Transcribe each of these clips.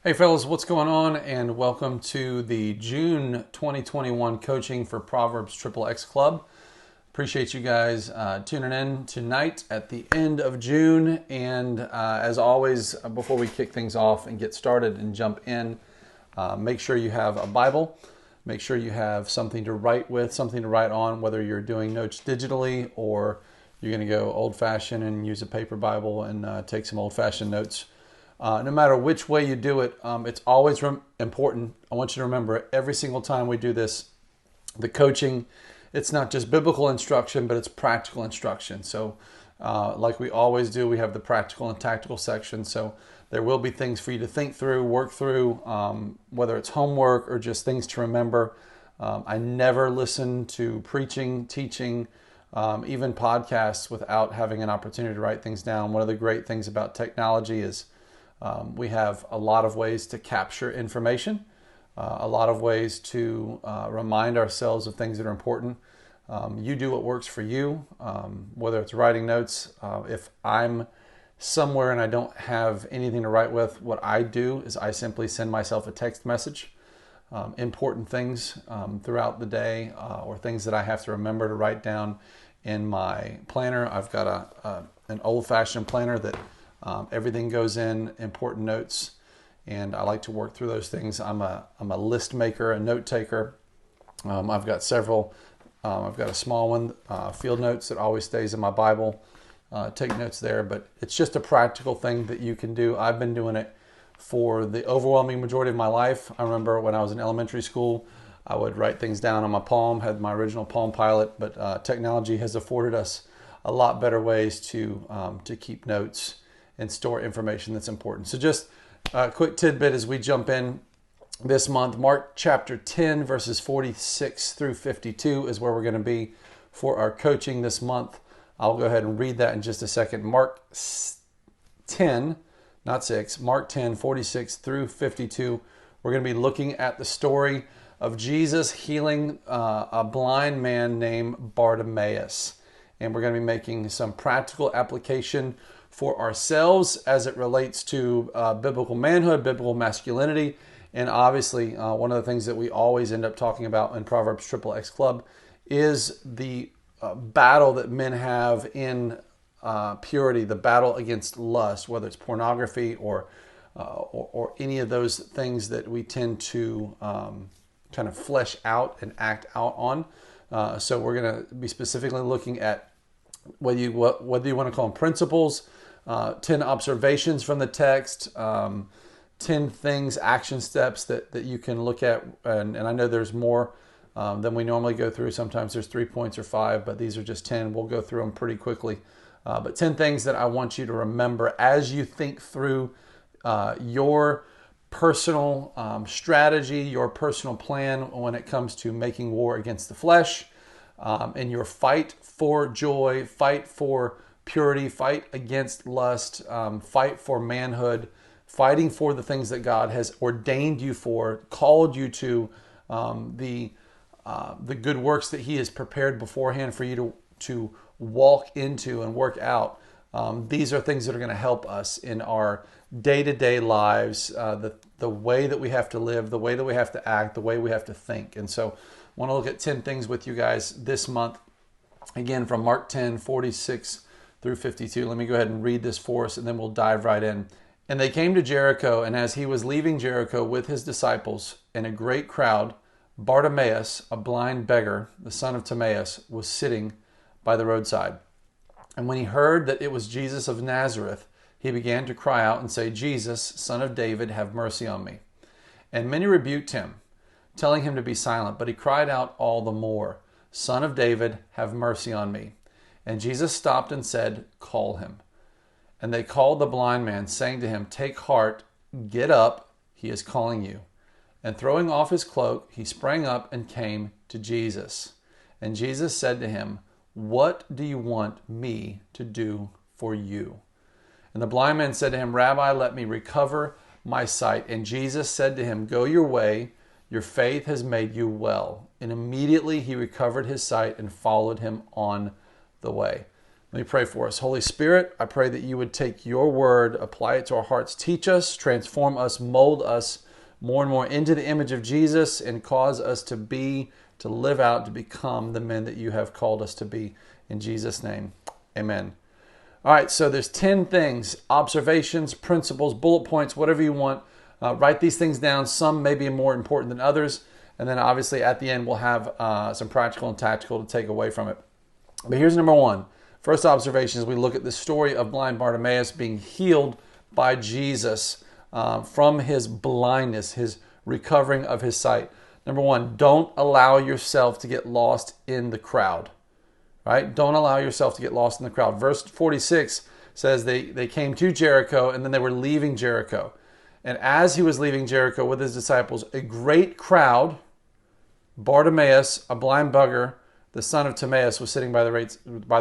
Hey fellas, what's going on? And welcome to the June 2021 coaching for Proverbs XXX Club. Appreciate you guys tuning in tonight at the end of June. And as always, before we kick things off and get started and jump in, make sure you have a Bible. Make sure you have something to write with, something to write on, whether you're doing notes digitally or you're going to go old-fashioned and use a paper Bible and take some old-fashioned notes. No matter which way you do it, it's always important. I want you to remember every single time we do this, the coaching, it's not just biblical instruction, but it's practical instruction. So like we always do, we have the practical and tactical section. So there will be things for you to think through, work through, whether it's homework or just things to remember. I never listen to preaching, teaching, even podcasts without having an opportunity to write things down. One of the great things about technology is we have a lot of ways to capture information, a lot of ways to remind ourselves of things that are important. You do what works for you, whether it's writing notes. If I'm somewhere and I don't have anything to write with, what I do is I simply send myself a text message, important things throughout the day or things that I have to remember to write down in my planner. I've got an old-fashioned planner that everything goes in, important notes, and I like to work through those things. I'm a list maker, a note taker. I've got several. I've got a small one, field notes that always stays in my Bible. Take notes there, but it's just a practical thing that you can do. I've been doing it for the overwhelming majority of my life. I remember when I was in elementary school, I would write things down on my Palm, had my original Palm Pilot, but technology has afforded us a lot better ways to keep notes and store information that's important. So just a quick tidbit as we jump in this month. Mark chapter 10, verses 46 through 52 is where we're going to be for our coaching this month. I'll go ahead and read that in just a second. Mark 10, not 6, Mark 10, 46 through 52. We're going to be looking at the story of Jesus healing a blind man named Bartimaeus. And we're going to be making some practical application for ourselves as it relates to biblical manhood, biblical masculinity, and obviously one of the things that we always end up talking about in Proverbs XXX Club is the battle that men have in purity, the battle against lust, whether it's pornography or any of those things that we tend to kind of flesh out and act out on. So we're going to be specifically looking at whether you want to call them principles, 10 observations from the text, 10 things, action steps that you can look at. And I know there's more than we normally go through. Sometimes there's 3 points or 5, but these are just 10. We'll go through them pretty quickly. But 10 things that I want you to remember as you think through your personal strategy, your personal plan when it comes to making war against the flesh, in your fight for joy, fight for purity, fight against lust, fight for manhood, fighting for the things that God has ordained you for, called you to, the good works that He has prepared beforehand for you to walk into and work out. These are things that are going to help us in our day-to-day lives, the way that we have to live, the way that we have to act, the way we have to think. And so I want to look at 10 things with you guys this month. Again, from Mark 10, 46 through 52. Let me go ahead and read this for us, and then we'll dive right in. And they came to Jericho, and as he was leaving Jericho with his disciples and a great crowd, Bartimaeus, a blind beggar, the son of Timaeus, was sitting by the roadside. And when he heard that it was Jesus of Nazareth, he began to cry out and say, "Jesus, son of David, have mercy on me." And many rebuked him, telling him to be silent. But he cried out all the more, "Son of David, have mercy on me." And Jesus stopped and said, "Call him." And they called the blind man, saying to him, "Take heart, get up, he is calling you." And throwing off his cloak, he sprang up and came to Jesus. And Jesus said to him, "What do you want me to do for you?" And the blind man said to him, "Rabbi, let me recover my sight." And Jesus said to him, "Go your way, your faith has made you well." And immediately he recovered his sight and followed him on the way. Let me pray for us. Holy Spirit, I pray that you would take your word, apply it to our hearts, teach us, transform us, mold us more and more into the image of Jesus, and cause us to live out, to become the men that you have called us to be. In Jesus' name, amen. All right, so there's 10 things, observations, principles, bullet points, whatever you want. Write these things down. Some may be more important than others. And then obviously at the end, we'll have some practical and tactical to take away from it. But here's number one. First observation is we look at the story of blind Bartimaeus being healed by Jesus from his blindness, his recovering of his sight. Number one, don't allow yourself to get lost in the crowd. Right? Don't allow yourself to get lost in the crowd. Verse 46 says they came to Jericho and then they were leaving Jericho. And as he was leaving Jericho with his disciples, a great crowd, Bartimaeus, a blind beggar, the son of Timaeus, was sitting by the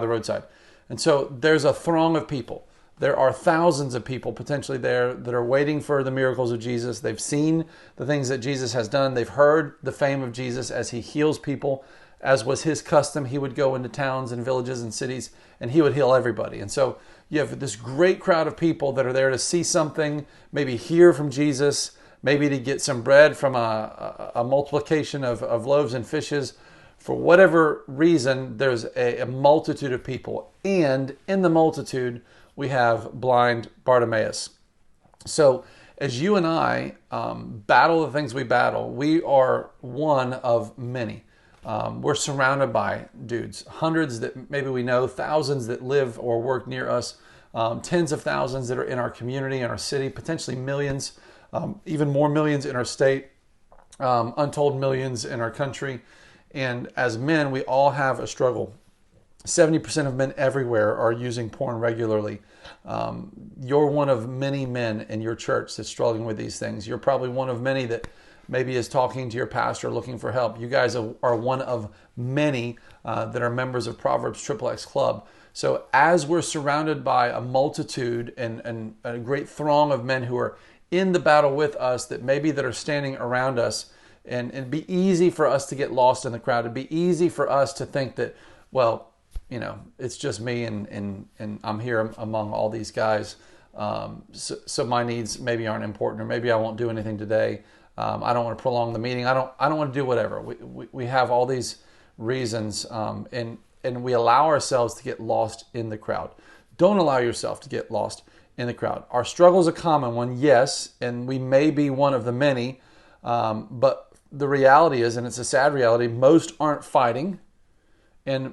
roadside. And so there's a throng of people. There are thousands of people potentially there that are waiting for the miracles of Jesus. They've seen the things that Jesus has done. They've heard the fame of Jesus as he heals people. As was his custom, he would go into towns and villages and cities and he would heal everybody. And so you have this great crowd of people that are there to see something, maybe hear from Jesus, maybe to get some bread from a multiplication of loaves and fishes. For whatever reason, there's a multitude of people. And in the multitude, we have blind Bartimaeus. So as you and I battle the things we battle, we are one of many. We're surrounded by dudes, hundreds that maybe we know, thousands that live or work near us, tens of thousands that are in our community, in our city, potentially millions, even more millions in our state, untold millions in our country. And as men, we all have a struggle. 70% of men everywhere are using porn regularly. You're one of many men in your church that's struggling with these things. You're probably one of many that maybe is talking to your pastor looking for help. You guys are one of many that are members of Proverbs XXX Club. So as we're surrounded by a multitude and a great throng of men who are in the battle with us, that are standing around us, and it'd be easy for us to get lost in the crowd. It'd be easy for us to think that, well, it's just me and I'm here among all these guys. So my needs maybe aren't important, or maybe I won't do anything today. I don't want to prolong the meeting. I don't want to do whatever. We have all these reasons, and we allow ourselves to get lost in the crowd. Don't allow yourself to get lost in the crowd. Our struggle is a common one, yes, and we may be one of the many, but the reality is, and it's a sad reality, most aren't fighting, and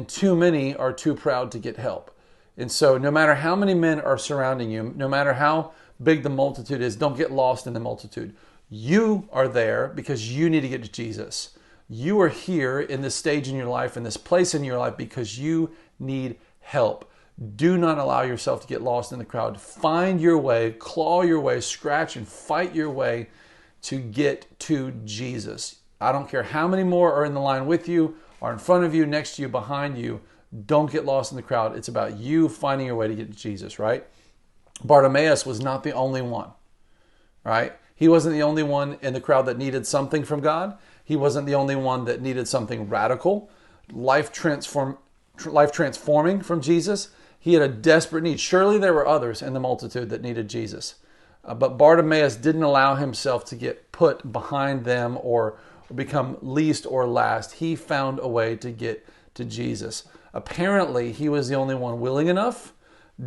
too many are too proud to get help. And so no matter how many men are surrounding you, no matter how big the multitude is, don't get lost in the multitude. You are there because you need to get to Jesus. You are here in this stage in your life, in this place in your life, because you need help. Do not allow yourself to get lost in the crowd. Find your way, claw your way, scratch and fight your way to get to Jesus. I don't care how many more are in the line with you, are in front of you, next to you, behind you. Don't get lost in the crowd. It's about you finding your way to get to Jesus, right? Bartimaeus was not the only one, right? He wasn't the only one in the crowd that needed something from God. He wasn't the only one that needed something radical, life transforming from Jesus. He had a desperate need. Surely there were others in the multitude that needed Jesus. But Bartimaeus didn't allow himself to get put behind them or become least or last. He found a way to get to Jesus. Apparently, he was the only one willing enough,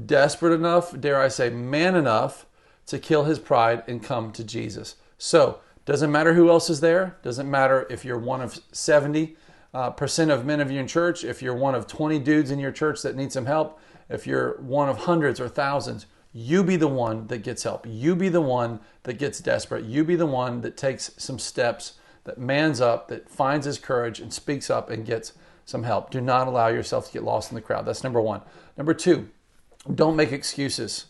desperate enough, dare I say, man enough to kill his pride and come to Jesus. So, doesn't matter who else is there. Doesn't matter if you're one of 70% of men of your church, if you're one of 20 dudes in your church that need some help, if you're one of hundreds or thousands. You be the one that gets help. You be the one that gets desperate. You be the one that takes some steps, that mans up, that finds his courage and speaks up and gets some help. Do not allow yourself to get lost in the crowd. That's number one. Number two, don't make excuses.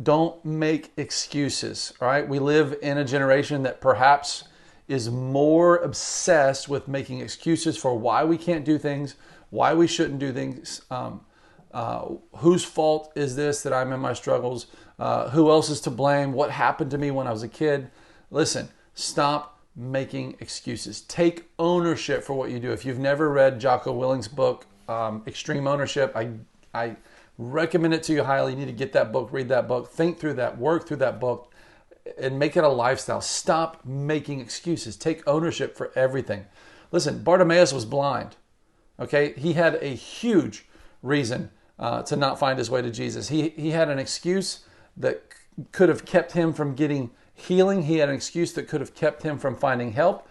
Don't make excuses. All right. We live in a generation that perhaps is more obsessed with making excuses for why we can't do things, why we shouldn't do things. Whose fault is this that I'm in my struggles? Who else is to blame? What happened to me when I was a kid? Listen, stop making excuses. Take ownership for what you do. If you've never read Jocko Willink's book, Extreme Ownership, I I recommend it to you highly. You need to get that book, read that book, think through that, work through that book, and make it a lifestyle. Stop making excuses. Take ownership for everything. Listen, Bartimaeus was blind. Okay, he had a huge reason to not find his way to Jesus. He had an excuse that could have kept him from getting healing. He had an excuse that could have kept him from finding help.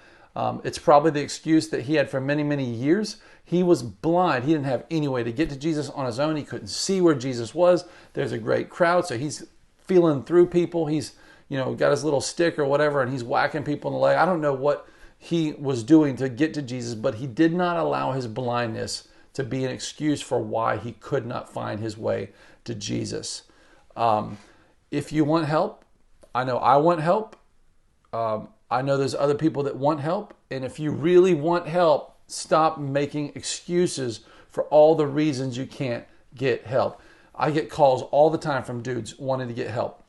It's probably the excuse that he had for many, many years. He was blind. He didn't have any way to get to Jesus on his own. He couldn't see where Jesus was. There's a great crowd, so he's feeling through people. He's, got his little stick or whatever, and he's whacking people in the leg. I don't know what he was doing to get to Jesus, but he did not allow his blindness to be an excuse for why he could not find his way to Jesus. If you want help, I know I want help. I know there's other people that want help. And if you really want help, stop making excuses for all the reasons you can't get help. I get calls all the time from dudes wanting to get help.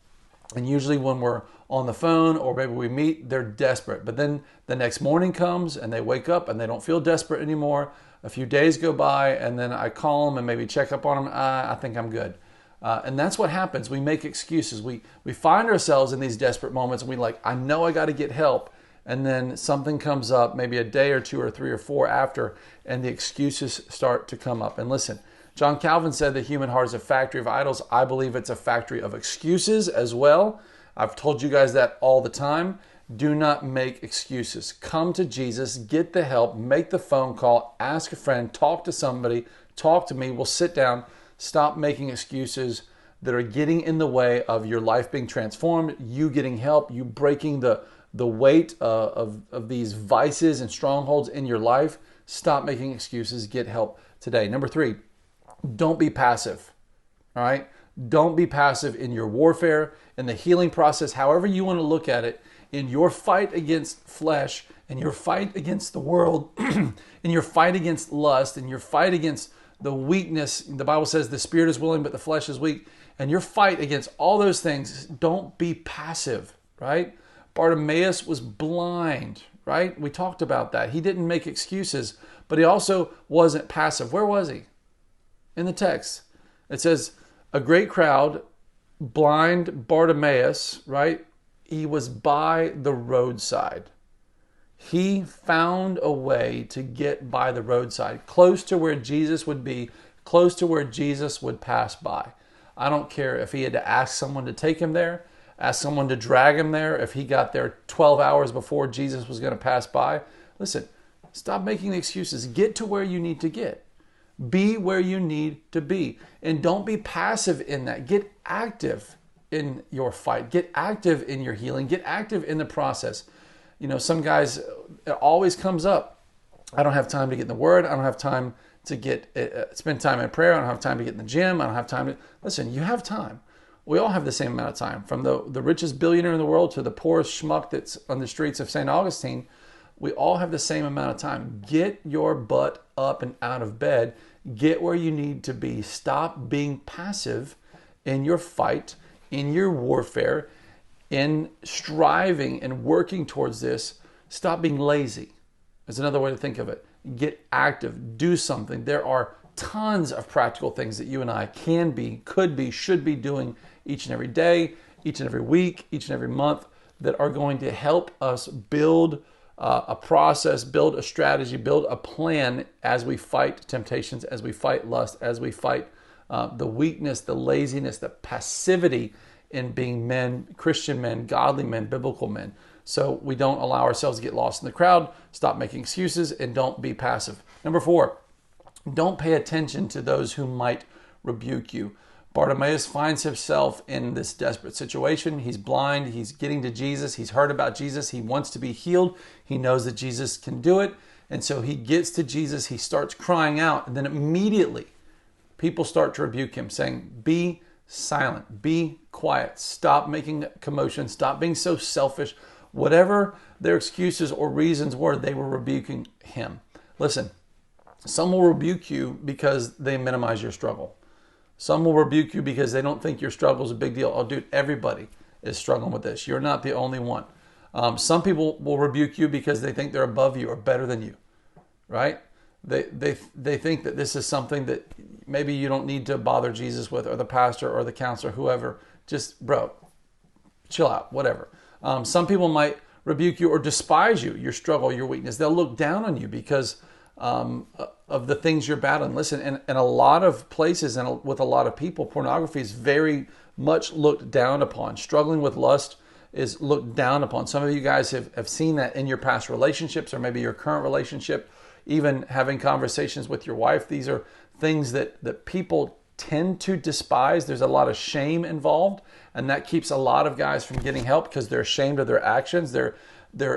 And usually when we're on the phone or maybe we meet, they're desperate. But then the next morning comes and they wake up and they don't feel desperate anymore. A few days go by and then I call them and maybe check up on them. I think I'm good. And that's what happens. We make excuses. We find ourselves in these desperate moments and I know I got to get help. And then something comes up, maybe a day or two or three or four after, and the excuses start to come up. And listen, John Calvin said the human heart is a factory of idols. I believe it's a factory of excuses as well. I've told you guys that all the time. Do not make excuses. Come to Jesus, get the help, make the phone call, ask a friend, talk to somebody, talk to me. We'll sit down. Stop making excuses that are getting in the way of your life being transformed, you getting help, you breaking the weight of these vices and strongholds in your life. Stop making excuses. Get help today. Number 3, don't be passive. All right? Don't be passive in your warfare, in the healing process, however you want to look at it, in your fight against flesh, in your fight against the world, in your fight against lust, in your fight against the weakness. The Bible says the spirit is willing, but the flesh is weak. And your fight against all those things, don't be passive, right? Bartimaeus was blind, right? We talked about that. He didn't make excuses, but he also wasn't passive. Where was he? In the text. It says, a great crowd, blind Bartimaeus, right? He was by the roadside. He found a way to get by the roadside, close to where Jesus would be, close to where Jesus would pass by. I don't care if he had to ask someone to take him there, ask someone to drag him there, if he got there 12 hours before Jesus was going to pass by. Listen, stop making excuses. Get to where you need to get. Be where you need to be. And don't be passive in that. Get active in your fight. Get active in your healing. Get active in the process. Some guys, it always comes up. I don't have time to get in the Word. I don't have time to spend time in prayer. I don't have time to get in the gym. I don't have time to... Listen, you have time. We all have the same amount of time. From the richest billionaire in the world to the poorest schmuck that's on the streets of St. Augustine, we all have the same amount of time. Get your butt up and out of bed. Get where you need to be. Stop being passive in your fight, in your warfare, in striving and working towards this. Stop being lazy. That's another way to think of it. Get active. Do something. There are tons of practical things that you and I can be, could be, should be doing each and every day, each and every week, each and every month that are going to help us build a process, build a strategy, build a plan as we fight temptations, as we fight lust, as we fight the weakness, the laziness, the passivity in being men, Christian men, godly men, biblical men. So we don't allow ourselves to get lost in the crowd, stop making excuses, and don't be passive. Number 4, don't pay attention to those who might rebuke you. Bartimaeus finds himself in this desperate situation. He's blind. He's getting to Jesus. He's heard about Jesus. He wants to be healed. He knows that Jesus can do it. And so he gets to Jesus. He starts crying out. And then immediately people start to rebuke him, saying, be silent. Be quiet. Stop making commotion. Stop being so selfish. Whatever their excuses or reasons were, they were rebuking him. Listen, some will rebuke you because they minimize your struggle. Some will rebuke you because they don't think your struggle is a big deal. Oh, dude, everybody is struggling with this. You're not the only one. Some people will rebuke you because they think they're above you or better than you, right? they think that this is something that maybe you don't need to bother Jesus with, or the pastor or the counselor, whoever. Just, bro, chill out, whatever. Some people might rebuke you or despise you, your struggle, your weakness. They'll look down on you because of the things you're battling. Listen, in a lot of places and with a lot of people, pornography is very much looked down upon. Struggling with lust is looked down upon. Some of you guys have seen that in your past relationships, or maybe your current relationship, even having conversations with your wife. These are things that people tend to despise. There's a lot of shame involved, and that keeps a lot of guys from getting help because they're ashamed of their actions. They're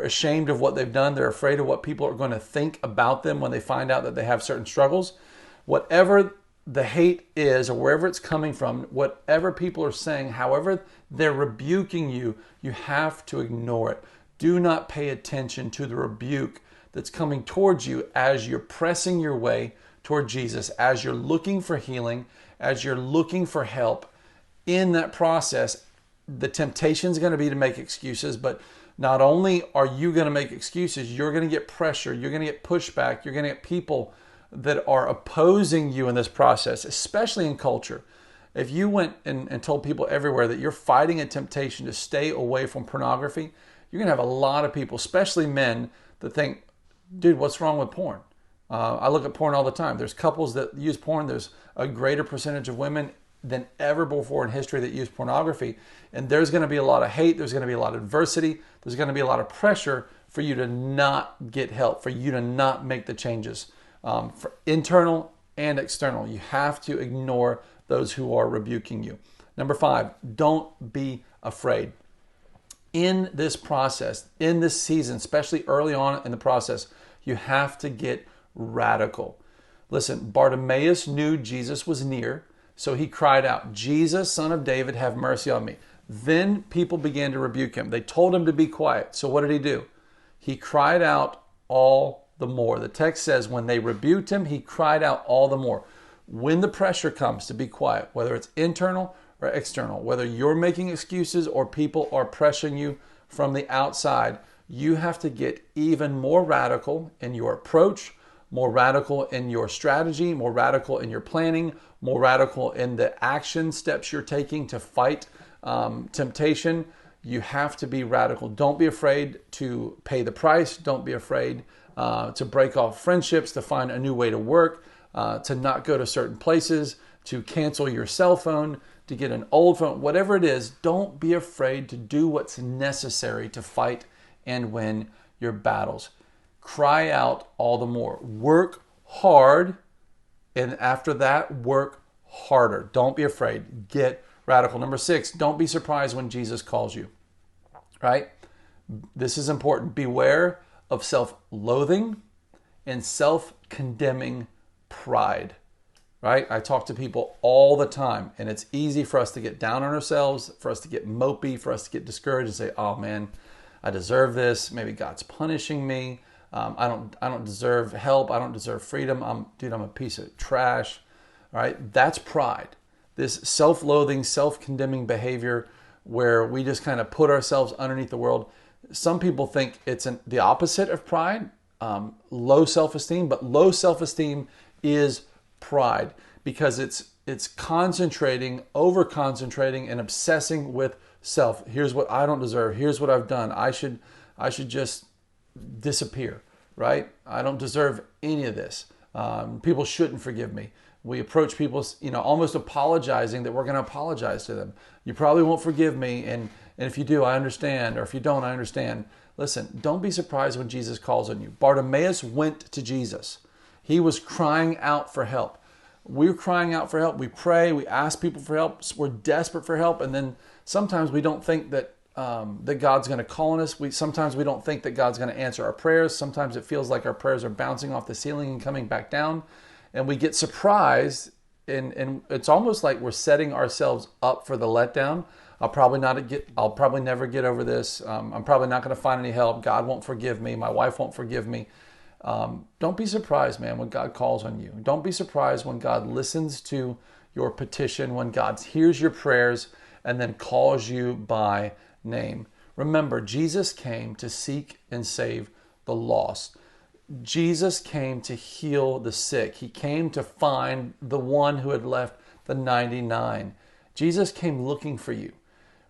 ashamed of what they've done. They're afraid of what people are going to think about them when they find out that they have certain struggles. Whatever the hate is, or wherever it's coming from, whatever people are saying, however they're rebuking you, you have to ignore it. Do not pay attention to the rebuke that's coming towards you as you're pressing your way toward Jesus, as you're looking for healing, as you're looking for help. In that process, the temptation is going to be to make excuses, but not only are you going to make excuses, you're going to get pressure, you're going to get pushback, you're going to get people that are opposing you in this process, especially in culture. If you went and told people everywhere that you're fighting a temptation to stay away from pornography, you're going to have a lot of people, especially men, that think, dude, what's wrong with porn? I look at porn all the time. There's couples that use porn. There's a greater percentage of women than ever before in history that use pornography. And there's going to be a lot of hate. There's going to be a lot of adversity. There's going to be a lot of pressure for you to not get help, for you to not make the changes, for internal and external. You have to ignore those who are rebuking you. Number 5, don't be afraid. In this process, in this season, especially early on in the process, you have to get radical. Listen, Bartimaeus knew Jesus was near, so he cried out, "Jesus, Son of David, have mercy on me." Then people began to rebuke him. They told him to be quiet. So what did he do? He cried out all the more. The text says when they rebuked him, he cried out all the more. When the pressure comes to be quiet, whether it's internal or external, whether you're making excuses or people are pressuring you from the outside, you have to get even more radical in your approach, more radical in your strategy, more radical in your planning, more radical in the action steps you're taking to fight temptation. You have to be radical. Don't be afraid to pay the price. Don't be afraid to break off friendships, to find a new way to work, to not go to certain places, to cancel your cell phone, to get an old phone, whatever it is. Don't be afraid to do what's necessary to fight and win your battles. Cry out all the more. Work hard, and after that, work harder. Don't be afraid. Get radical. Number 6, don't be surprised when Jesus calls you. Right? This is important. Beware of self-loathing and self-condemning pride. Right? I talk to people all the time, and it's easy for us to get down on ourselves, for us to get mopey, for us to get discouraged and say, "Oh man, I deserve this. Maybe God's punishing me. I don't deserve help. I don't deserve freedom. I'm a piece of trash." All right? That's pride. This self-loathing, self-condemning behavior where we just kind of put ourselves underneath the world. Some people think it's the opposite of pride, low self-esteem, but low self-esteem is pride because it's concentrating, over-concentrating, and obsessing with self. Here's what I don't deserve. Here's what I've done. I should just disappear, right? I don't deserve any of this. People shouldn't forgive me. We approach people, almost apologizing that we're going to apologize to them. You probably won't forgive me, and if you do, I understand, or if you don't, I understand. Listen, don't be surprised when Jesus calls on you. Bartimaeus went to Jesus. He was crying out for help. We're crying out for help. We pray. We ask people for help. We're desperate for help, and then sometimes we don't think that God's going to call on us. Sometimes we don't think that God's going to answer our prayers. Sometimes it feels like our prayers are bouncing off the ceiling and coming back down. And we get surprised, and it's almost like we're setting ourselves up for the letdown. I'll probably never get over this. I'm probably not going to find any help. God won't forgive me. My wife won't forgive me. Don't be surprised, man, when God calls on you. Don't be surprised when God listens to your petition, when God hears your prayers and then calls you by name. Remember, Jesus came to seek and save the lost. Jesus came to heal the sick. He came to find the one who had left the 99. Jesus came looking for you.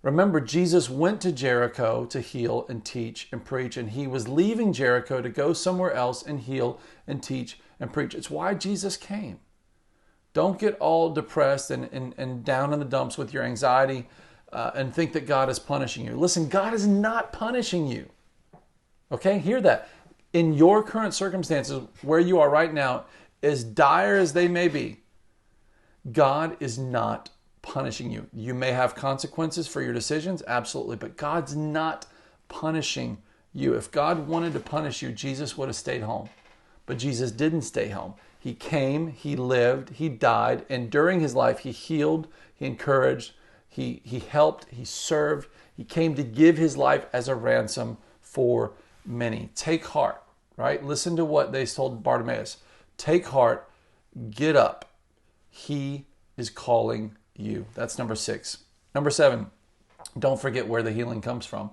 Remember, Jesus went to Jericho to heal and teach and preach, and he was leaving Jericho to go somewhere else and heal and teach and preach. It's why Jesus came. Don't get all depressed and down in the dumps with your anxiety and think that God is punishing you. Listen, God is not punishing you. Okay, hear that. In your current circumstances, where you are right now, as dire as they may be, God is not punishing you. You may have consequences for your decisions, absolutely, but God's not punishing you. If God wanted to punish you, Jesus would have stayed home. But Jesus didn't stay home. He came, he lived, he died, and during his life, he healed, he encouraged, he helped, he served. He came to give his life as a ransom for many. Take heart, right? Listen to what they told Bartimaeus. Take heart, get up. He is calling you. That's number 6. Number 7, don't forget where the healing comes from.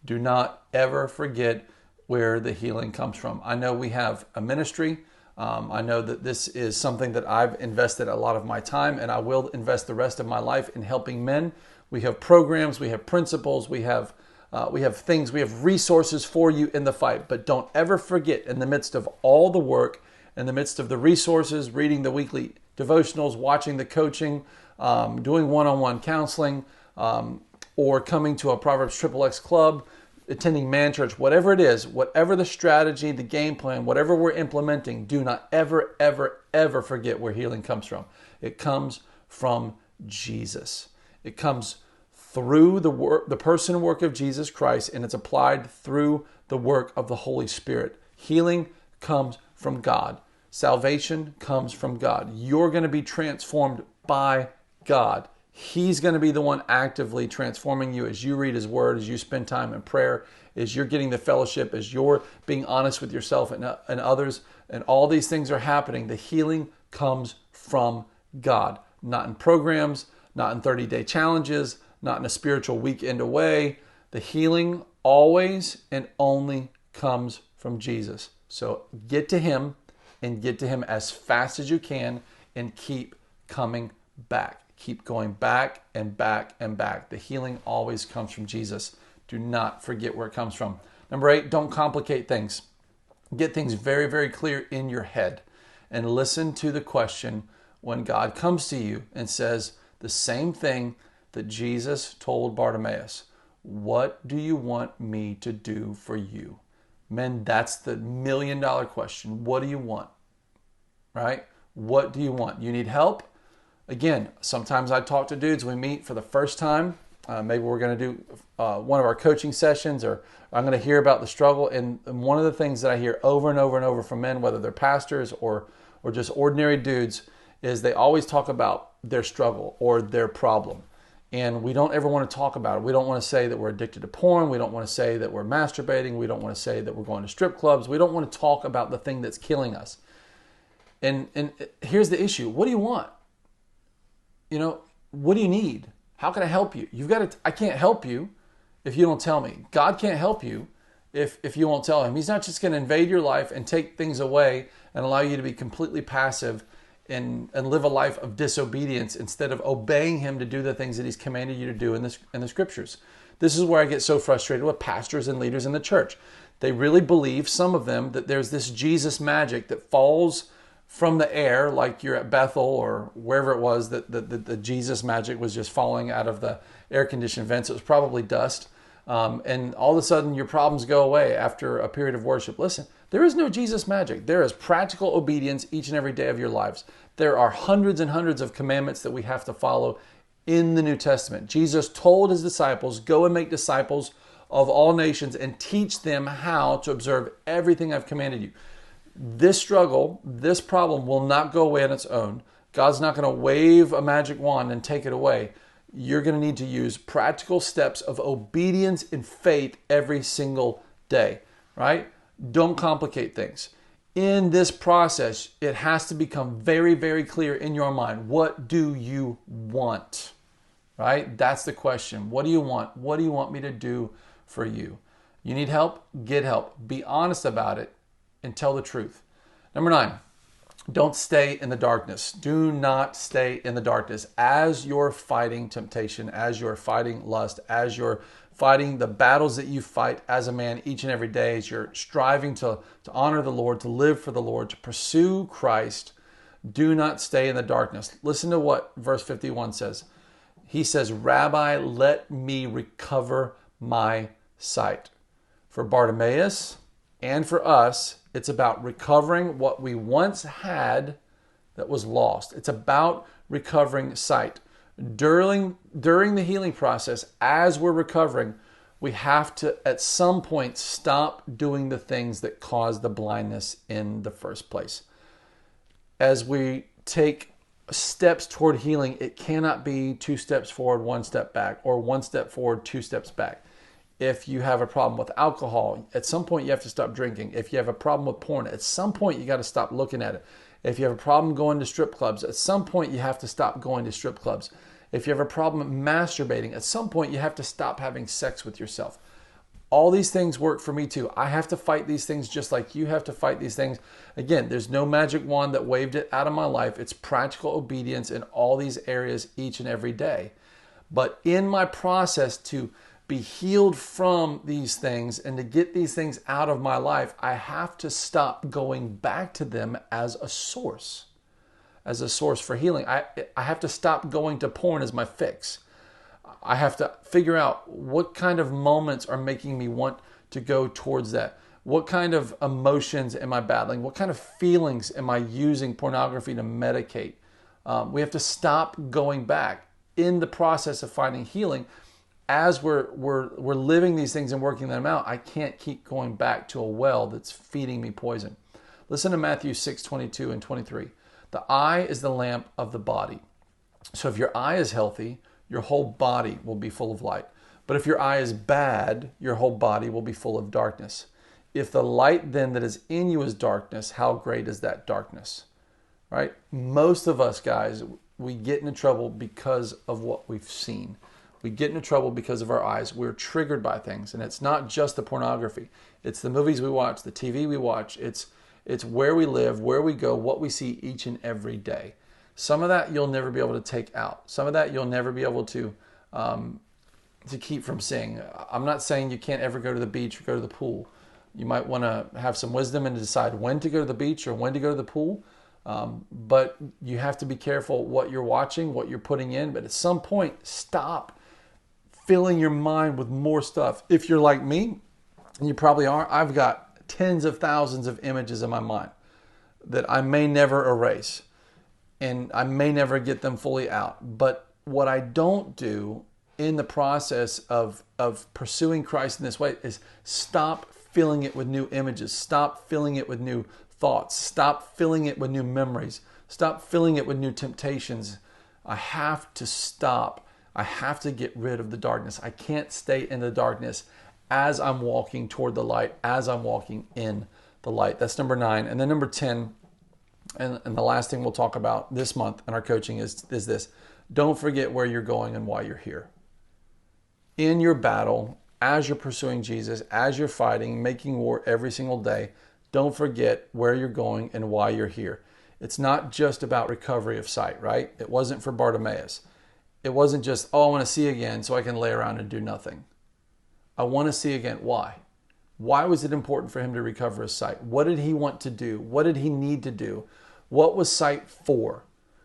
Do not ever forget where the healing comes from. I know we have a ministry. I know that this is something that I've invested a lot of my time, and I will invest the rest of my life in helping men. We have programs, we have principles, we have things, we have resources for you in the fight. But don't ever forget, in the midst of all the work, in the midst of the resources, reading the weekly devotionals, watching the coaching, doing one-on-one counseling, or coming to a Proverbs XXX club, attending man church, whatever it is, whatever the strategy, the game plan, whatever we're implementing, do not ever, ever, ever forget where healing comes from. It comes from Jesus. It comes through the person and work of Jesus Christ, and it's applied through the work of the Holy Spirit. Healing comes from God. Salvation comes from God. You're going to be transformed by God. He's going to be the one actively transforming you as you read his word, as you spend time in prayer, as you're getting the fellowship, as you're being honest with yourself and others, and all these things are happening. The healing comes from God, not in programs, not in 30-day challenges, not in a spiritual weekend away. The healing always and only comes from Jesus. So get to him, and get to him as fast as you can, and keep coming back. Keep going back and back and back. The healing always comes from Jesus. Do not forget where it comes from. Number 8, don't complicate things. Get things very, very clear in your head, and listen to the question when God comes to you and says the same thing that Jesus told Bartimaeus. What do you want me to do for you? Men, that's the $1 million question. What do you want? Right? What do you want? You need help? Again, sometimes I talk to dudes, we meet for the first time. Maybe we're going to do one of our coaching sessions, or I'm going to hear about the struggle. And one of the things that I hear over and over and over from men, whether they're pastors or just ordinary dudes, is they always talk about their struggle or their problem. And we don't ever want to talk about it. We don't want to say that we're addicted to porn. We don't want to say that we're masturbating. We don't want to say that we're going to strip clubs. We don't want to talk about the thing that's killing us. And here's the issue. What do you want? You know, what do you need? How can I help you? I can't help you if you don't tell me. God can't help you if you won't tell him. He's not just going to invade your life and take things away and allow you to be completely passive and live a life of disobedience instead of obeying him to do the things that he's commanded you to do in the scriptures. This is where I get so frustrated with pastors and leaders in the church. They really believe, some of them, that there's this Jesus magic that falls from the air, like you're at Bethel or wherever it was, that the Jesus magic was just falling out of the air-conditioned vents. It was probably dust. And all of a sudden your problems go away after a period of worship. Listen, there is no Jesus magic. There is practical obedience each and every day of your lives. There are hundreds and hundreds of commandments that we have to follow in the New Testament. Jesus told his disciples, go and make disciples of all nations and teach them how to observe everything I've commanded you. This struggle, this problem will not go away on its own. God's not going to wave a magic wand and take it away. You're going to need to use practical steps of obedience and faith every single day, right? Don't complicate things. In this process, it has to become very, very clear in your mind. What do you want? Right? That's the question. What do you want? What do you want me to do for you? You need help? Get help. Be honest about it. and tell the truth. Number 9, don't stay in the darkness. Do not stay in the darkness. As you're fighting temptation, as you're fighting lust, as you're fighting the battles that you fight as a man each and every day, as you're striving to honor the Lord, to live for the Lord, to pursue Christ, do not stay in the darkness. Listen to what verse 51 says. He says, Rabbi, let me recover my sight. For Bartimaeus and for us, it's about recovering what we once had that was lost. It's about recovering sight. During the healing process, as we're recovering, we have to, at some point, stop doing the things that caused the blindness in the first place. As we take steps toward healing, it cannot be 2 steps forward, 1 step back, or 1 step forward, 2 steps back. If you have a problem with alcohol, at some point you have to stop drinking. If you have a problem with porn, at some point you got to stop looking at it. If you have a problem going to strip clubs, at some point you have to stop going to strip clubs. If you have a problem masturbating, at some point you have to stop having sex with yourself. All these things work for me too. I have to fight these things just like you have to fight these things. Again, there's no magic wand that waved it out of my life. It's practical obedience in all these areas each and every day. But in my process to be healed from these things and to get these things out of my life, I have to stop going back to them as a source for healing. I have to stop going to porn as my fix. I have to figure out what kind of moments are making me want to go towards that. What kind of emotions am I battling? What kind of feelings am I using pornography to medicate? We have to stop going back in the process of finding healing. As we're living these things and working them out, I can't keep going back to a well that's feeding me poison. Listen to Matthew 6:22 and 23. The eye is the lamp of the body. So if your eye is healthy, your whole body will be full of light. But if your eye is bad, your whole body will be full of darkness. If the light then that is in you is darkness, how great is that darkness? Right? Most of us, guys, we get into trouble because of what we've seen. We get into trouble because of our eyes. We're triggered by things. And it's not just the pornography. It's the movies we watch, the TV we watch. It's where we live, where we go, what we see each and every day. Some of that you'll never be able to take out. Some of that you'll never be able to keep from seeing. I'm not saying you can't ever go to the beach or go to the pool. You might want to have some wisdom and decide when to go to the beach or when to go to the pool. But you have to be careful what you're watching, what you're putting in. But at some point, stop filling your mind with more stuff. If you're like me, and you probably are, I've got tens of thousands of images in my mind that I may never erase. And I may never get them fully out. But what I don't do in the process of pursuing Christ in this way is stop filling it with new images. Stop filling it with new thoughts. Stop filling it with new memories. Stop filling it with new temptations. I have to stop. I have to get rid of the darkness. I can't stay in the darkness as I'm walking toward the light, as I'm walking in the light. That's number 9. And then number 10, and the last thing we'll talk about this month in our coaching is this. Don't forget where you're going and why you're here. In your battle, as you're pursuing Jesus, as you're fighting, making war every single day, don't forget where you're going and why you're here. It's not just about recovery of sight, right? It wasn't for Bartimaeus. It wasn't just, I want to see again so I can lay around and do nothing. I want to see again. Why? Why was it important for him to recover his sight? What did he want to do? What did he need to do? What was sight for?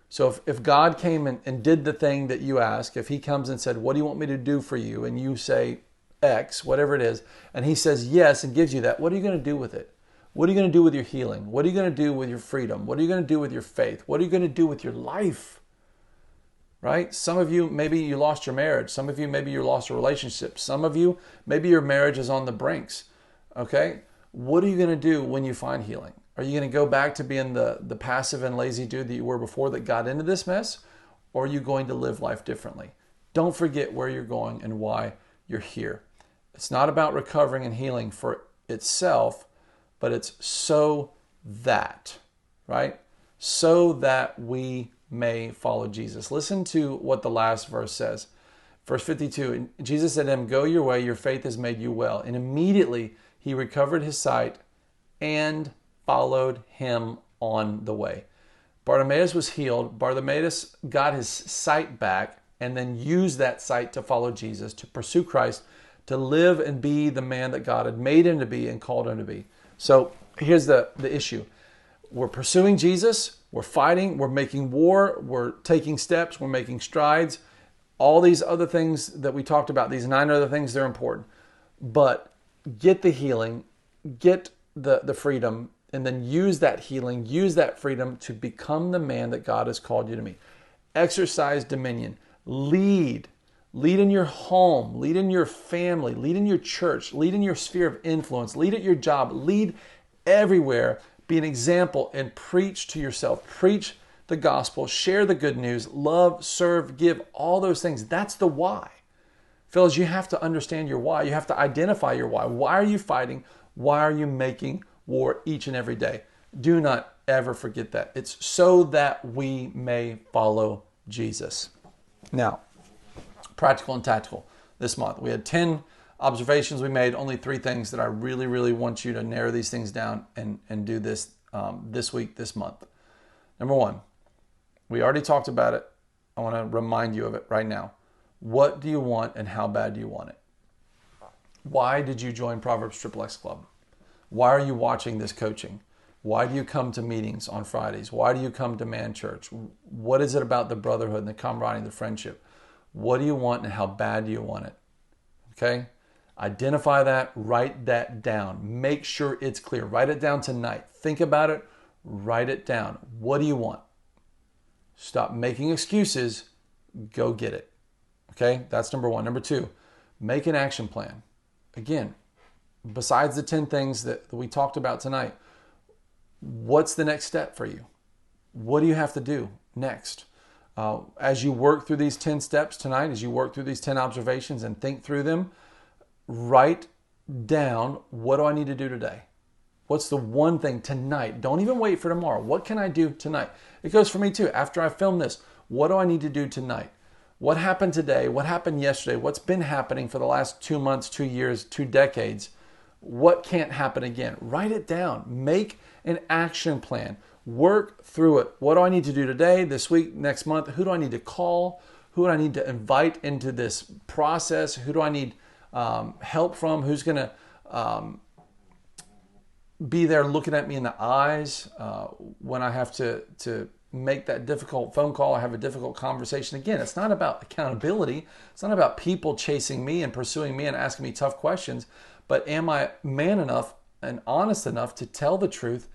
So if God came and did the thing that you ask, if he comes and said, what do you want me to do for you? And you say X, whatever it is, and he says yes and gives you that, what are you going to do with it? What are you going to do with your healing? What are you going to do with your freedom? What are you going to do with your faith? What are you going to do with your life? Right? Some of you, maybe you lost your marriage. Some of you, maybe you lost a relationship. Some of you, maybe your marriage is on the brinks. Okay? What are you going to do when you find healing? Are you going to go back to being the passive and lazy dude that you were before that got into this mess? Or are you going to live life differently? Don't forget where you're going and why you're here. It's not about recovering and healing for itself, but it's so that, right? So that we may follow Jesus. Listen to what the last verse says. Verse 52, Jesus said to him, go your way, your faith has made you well. And immediately he recovered his sight and followed him on the way. Bartimaeus was healed. Bartimaeus got his sight back and then used that sight to follow Jesus, to pursue Christ, to live and be the man that God had made him to be and called him to be. So here's the issue. We're pursuing Jesus. We're fighting. We're making war. We're taking steps. We're making strides. All these other things that we talked about, these 9 other things, they're important. But get the healing, get the freedom, and then use that healing, use that freedom to become the man that God has called you to be. Exercise dominion. Lead. Lead in your home. Lead in your family. Lead in your church. Lead in your sphere of influence. Lead at your job. Lead everywhere. Be an example and preach to yourself. Preach the gospel. Share the good news. Love, serve, give. All those things. That's the why. Fellas, you have to understand your why. You have to identify your why. Why are you fighting? Why are you making war each and every day? Do not ever forget that. It's so that we may follow Jesus. Now, practical and tactical this month. We had 10 observations we made, only 3 things that I really, really want you to narrow these things down and do this this week, this month. Number 1, we already talked about it. I want to remind you of it right now. What do you want and how bad do you want it? Why did you join Proverbs XXX Club? Why are you watching this coaching? Why do you come to meetings on Fridays? Why do you come to Man Church? What is it about the brotherhood and the camaraderie and the friendship? What do you want and how bad do you want it? Okay? Identify that, write that down. Make sure it's clear. Write it down tonight. Think about it, write it down. What do you want? Stop making excuses. Go get it. Okay? That's number 1. Number 2, make an action plan. Again, besides the 10 things that we talked about tonight, what's the next step for you? What do you have to do next? As you work through these 10 steps tonight, as you work through these 10 observations and think through them, write down, what do I need to do today? What's the one thing tonight? Don't even wait for tomorrow. What can I do tonight? It goes for me too. After I film this, what do I need to do tonight? What happened today? What happened yesterday? What's been happening for the last 2 months, 2 years, 2 decades? What can't happen again? Write it down. Make an action plan. Work through it. What do I need to do today, this week, next month? Who do I need to call? Who do I need to invite into this process? Who do I need help from? Who's going to be there looking at me in the eyes when I have to make that difficult phone call? I have a difficult conversation. Again, it's not about accountability. It's not about people chasing me and pursuing me and asking me tough questions. But am I man enough and honest enough to tell the truth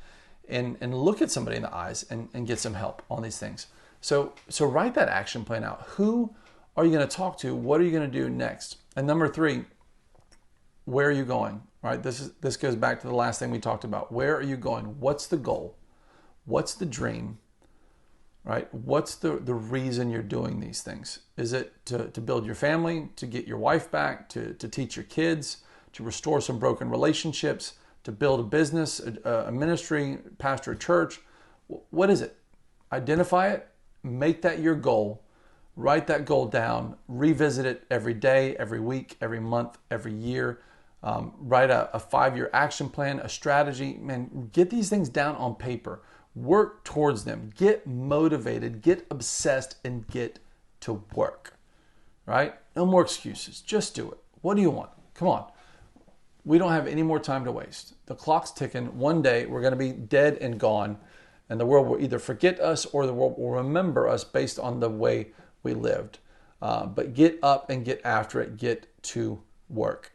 and look at somebody in the eyes and get some help on these things? So write that action plan out. Who are you going to talk to? What are you going to do next? And number 3, where are you going? Right? This goes back to the last thing we talked about. Where are you going? What's the goal? What's the dream? Right? What's the reason you're doing these things? Is it to build your family, to get your wife back, to teach your kids, to restore some broken relationships, to build a business, a ministry, pastor a church? What is it? Identify it, make that your goal, write that goal down, revisit it every day, every week, every month, every year. Write a 5-year action plan, a strategy. Man, get these things down on paper. Work towards them. Get motivated, get obsessed, and get to work. Right? No more excuses. Just do it. What do you want? Come on. We don't have any more time to waste. The clock's ticking. One day we're going to be dead and gone, and the world will either forget us or the world will remember us based on the way we lived. But get up and get after it. Get to work.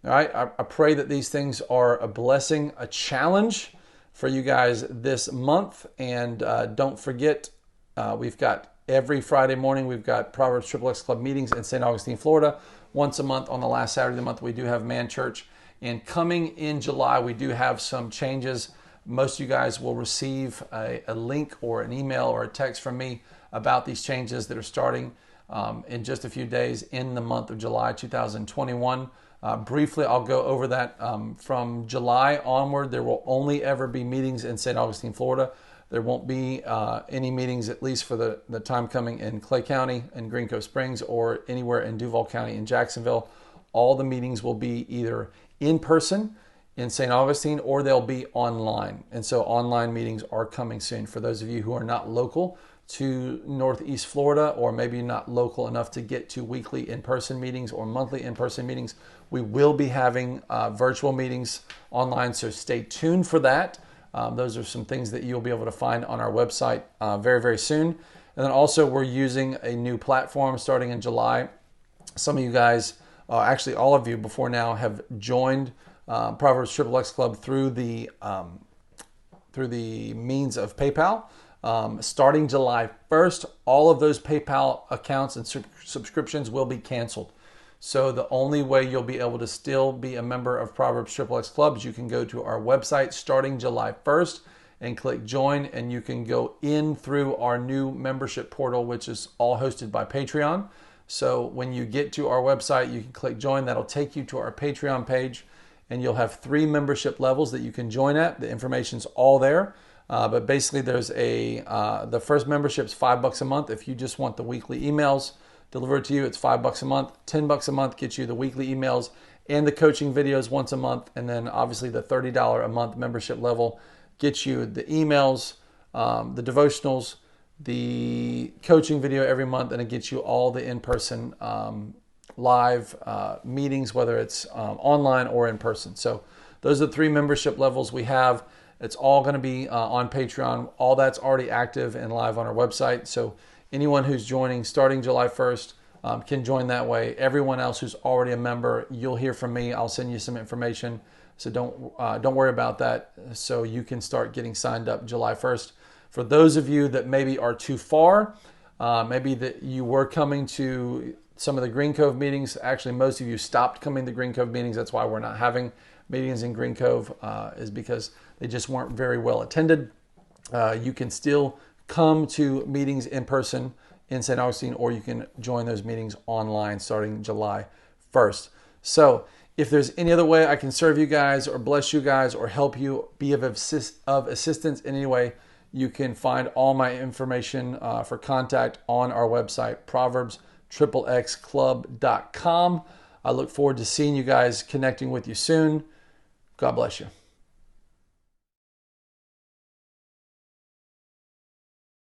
All right. I pray that these things are a blessing, a challenge for you guys this month. And don't forget, we've got every Friday morning, we've got Proverbs XXX Club meetings in St. Augustine, Florida. Once a month on the last Saturday of the month, we do have Man Church. And coming in July, we do have some changes. Most of you guys will receive a link or an email or a text from me about these changes that are starting in just a few days in the month of July 2021. Briefly, I'll go over that. From July onward, there will only ever be meetings in St. Augustine, Florida. There won't be any meetings, at least for the time coming, in Clay County and Green Cove Springs or anywhere in Duval County in Jacksonville. All the meetings will be either in person in St. Augustine, or they'll be online. And so online meetings are coming soon. For those of you who are not local to Northeast Florida, or maybe not local enough to get to weekly in-person meetings or monthly in-person meetings, we will be having virtual meetings online. So stay tuned for that. Those are some things that you'll be able to find on our website very, very soon. And then also we're using a new platform starting in July. Some of you guys, actually all of you before now, have joined Proverbs XXX Club through the means of PayPal. Starting July 1st, all of those PayPal accounts and subscriptions will be canceled. So the only way you'll be able to still be a member of Proverbs XXX Club is you can go to our website starting July 1st and click join, and you can go in through our new membership portal, which is all hosted by Patreon. So when you get to our website, you can click join. That'll take you to our Patreon page, and you'll have 3 membership levels that you can join at. The information's all there. But basically there's the first membership's $5 a month. If you just want the weekly emails delivered to you, it's $5 a month. $10 a month gets you the weekly emails and the coaching videos once a month. And then obviously the $30 a month membership level gets you the emails, the devotionals, the coaching video every month, and it gets you all the in-person live meetings, whether it's online or in person. So those are the 3 membership levels we have. It's all going to be on Patreon. All that's already active and live on our website. So anyone who's joining starting July 1st can join that way. Everyone else who's already a member, you'll hear from me. I'll send you some information. So don't worry about that. So you can start getting signed up July 1st. For those of you that maybe are too far, maybe that you were coming to some of the Green Cove meetings. Actually, most of you stopped coming to Green Cove meetings. That's why we're not having meetings in Green Cove, is because they just weren't very well attended. You can still come to meetings in person in St. Augustine, or you can join those meetings online starting July 1st. So if there's any other way I can serve you guys or bless you guys or help you, be of assistance in any way, you can find all my information for contact on our website, proverbsxxxclub.com. I look forward to seeing you guys, connecting with you soon. God bless you.